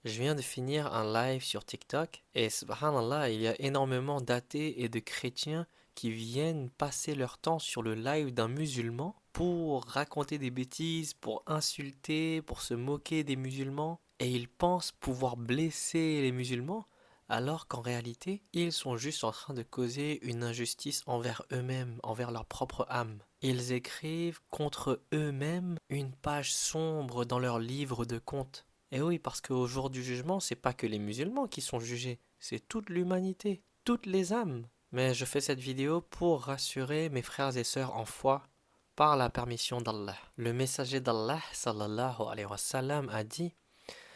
Je viens de finir un live sur TikTok et subhanallah, il y a énormément d'athées et de chrétiens qui viennent passer leur temps sur le live d'un musulman pour raconter des bêtises, pour insulter, pour se moquer des musulmans. Et ils pensent pouvoir blesser les musulmans alors qu'en réalité, ils sont juste en train de causer une injustice envers eux-mêmes, envers leur propre âme. Ils écrivent contre eux-mêmes une page sombre dans leur livre de comptes. Et oui, parce qu'au jour du jugement, c'est pas que les musulmans qui sont jugés, c'est toute l'humanité, toutes les âmes. Mais je fais cette vidéo pour rassurer mes frères et sœurs en foi par la permission d'Allah. Le messager d'Allah, sallallahu alayhi wa sallam, a dit: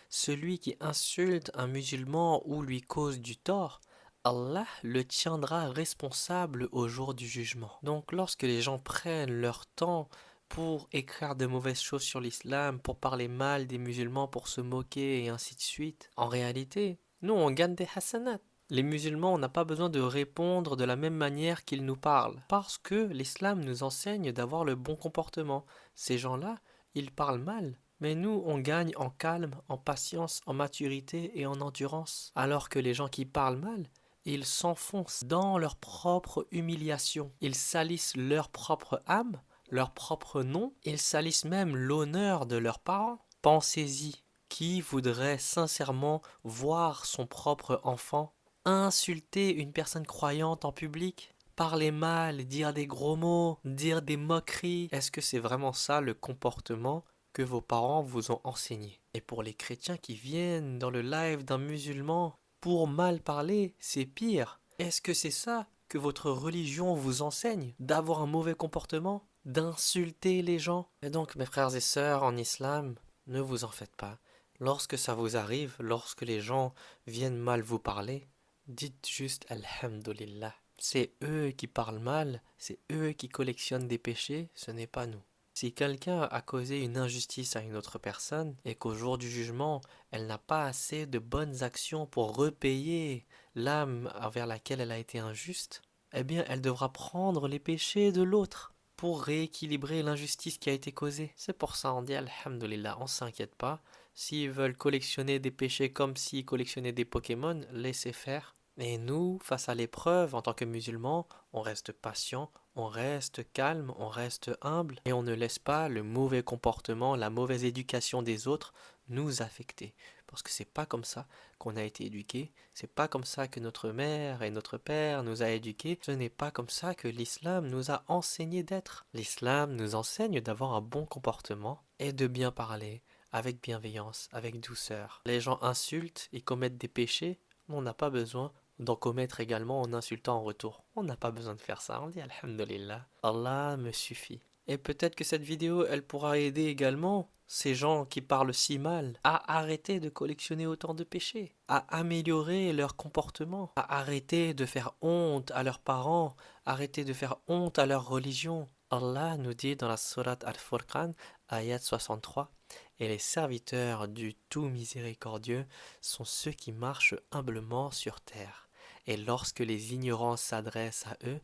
celui qui insulte un musulman ou lui cause du tort, Allah le tiendra responsable au jour du jugement. Donc lorsque les gens prennent leur temps pour écrire de mauvaises choses sur l'islam, pour parler mal des musulmans, pour se moquer et ainsi de suite, en réalité, nous on gagne des hasanats. Les musulmans, on n'a pas besoin de répondre de la même manière qu'ils nous parlent, parce que l'islam nous enseigne d'avoir le bon comportement. Ces gens-là, ils parlent mal, mais nous, on gagne en calme, en patience, en maturité et en endurance. Alors que les gens qui parlent mal, ils s'enfoncent dans leur propre humiliation. Ils salissent leur propre âme, leur propre nom. Ils salissent même l'honneur de leurs parents. Pensez-y. Qui voudrait sincèrement voir son propre enfant insulter une personne croyante en public? Parler mal, dire des gros mots, dire des moqueries. Est-ce que c'est vraiment ça le comportement que vos parents vous ont enseigné? Et pour les chrétiens qui viennent dans le live d'un musulman pour mal parler, c'est pire. Est-ce que c'est ça que votre religion vous enseigne? D'avoir un mauvais comportement? D'insulter les gens? Et donc, mes frères et sœurs en islam, ne vous en faites pas. Lorsque ça vous arrive, lorsque les gens viennent mal vous parler, dites juste Alhamdulillah. C'est eux qui parlent mal, c'est eux qui collectionnent des péchés, ce n'est pas nous. Si quelqu'un a causé une injustice à une autre personne et qu'au jour du jugement, elle n'a pas assez de bonnes actions pour repayer l'âme envers laquelle elle a été injuste, eh bien elle devra prendre les péchés de l'autre pour rééquilibrer l'injustice qui a été causée. C'est pour ça on dit Alhamdulillah, on s'inquiète pas. S'ils veulent collectionner des péchés comme s'ils collectionnaient des Pokémon, laissez faire. Et nous, face à l'épreuve, en tant que musulmans, on reste patient, on reste calme, on reste humble et on ne laisse pas le mauvais comportement, la mauvaise éducation des autres nous affecter. Parce que c'est pas comme ça qu'on a été éduqué, c'est pas comme ça que notre mère et notre père nous a éduqués, ce n'est pas comme ça que l'islam nous a enseigné d'être. L'islam nous enseigne d'avoir un bon comportement et de bien parler, avec bienveillance, avec douceur. Les gens insultent et commettent des péchés, on n'a pas besoin d'en commettre également en insultant en retour. On n'a pas besoin de faire ça, on dit Alhamdulillah, Allah me suffit. Et peut-être que cette vidéo, elle pourra aider également ces gens qui parlent si mal à arrêter de collectionner autant de péchés, à améliorer leur comportement, à arrêter de faire honte à leurs parents, arrêter de faire honte à leur religion. Allah nous dit dans la sourate Al-Furqan, ayat 63, et les serviteurs du tout miséricordieux sont ceux qui marchent humblement sur terre. Et lorsque les ignorants s'adressent à eux,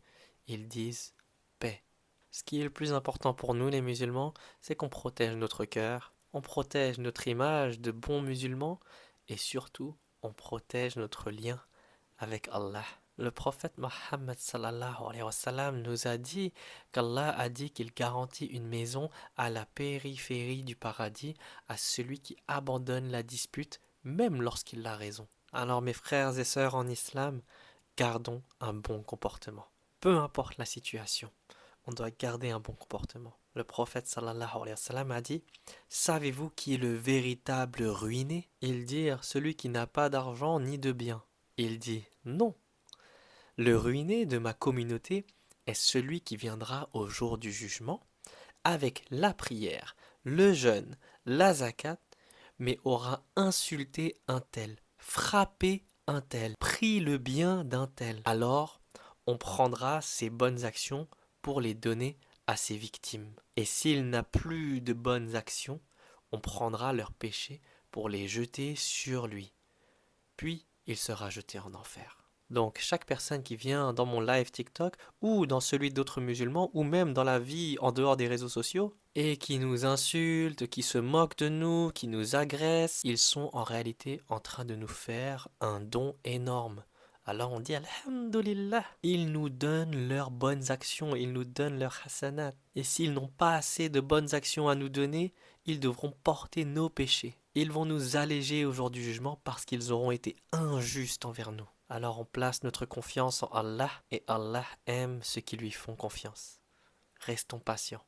ils disent paix. Ce qui est le plus important pour nous les musulmans, c'est qu'on protège notre cœur, on protège notre image de bons musulmans et surtout on protège notre lien avec Allah. Le prophète Mohammed sallallahu alayhi wa sallam nous a dit qu'Allah a dit qu'il garantit une maison à la périphérie du paradis à celui qui abandonne la dispute même lorsqu'il a raison. Alors mes frères et sœurs en islam, gardons un bon comportement. Peu importe la situation, on doit garder un bon comportement. Le prophète sallallahu alayhi wa sallam a dit: savez-vous qui est le véritable ruiné? Il dit: celui qui n'a pas d'argent ni de biens. Il dit: non. Le ruiné de ma communauté est celui qui viendra au jour du jugement avec la prière, le jeûne, la zakat, mais aura insulté un tel, frappé un tel, pris le bien d'un tel. Alors, on prendra ses bonnes actions pour les donner à ses victimes. Et s'il n'a plus de bonnes actions, on prendra leurs péchés pour les jeter sur lui. Puis il sera jeté en enfer. Donc chaque personne qui vient dans mon live TikTok ou dans celui d'autres musulmans ou même dans la vie en dehors des réseaux sociaux et qui nous insulte, qui se moque de nous, qui nous agresse, ils sont en réalité en train de nous faire un don énorme. Alors on dit Alhamdulillah. Ils nous donnent leurs bonnes actions, ils nous donnent leurs hasanat. Et s'ils n'ont pas assez de bonnes actions à nous donner, ils devront porter nos péchés. Ils vont nous alléger au jour du jugement parce qu'ils auront été injustes envers nous. Alors on place notre confiance en Allah et Allah aime ceux qui lui font confiance. Restons patients.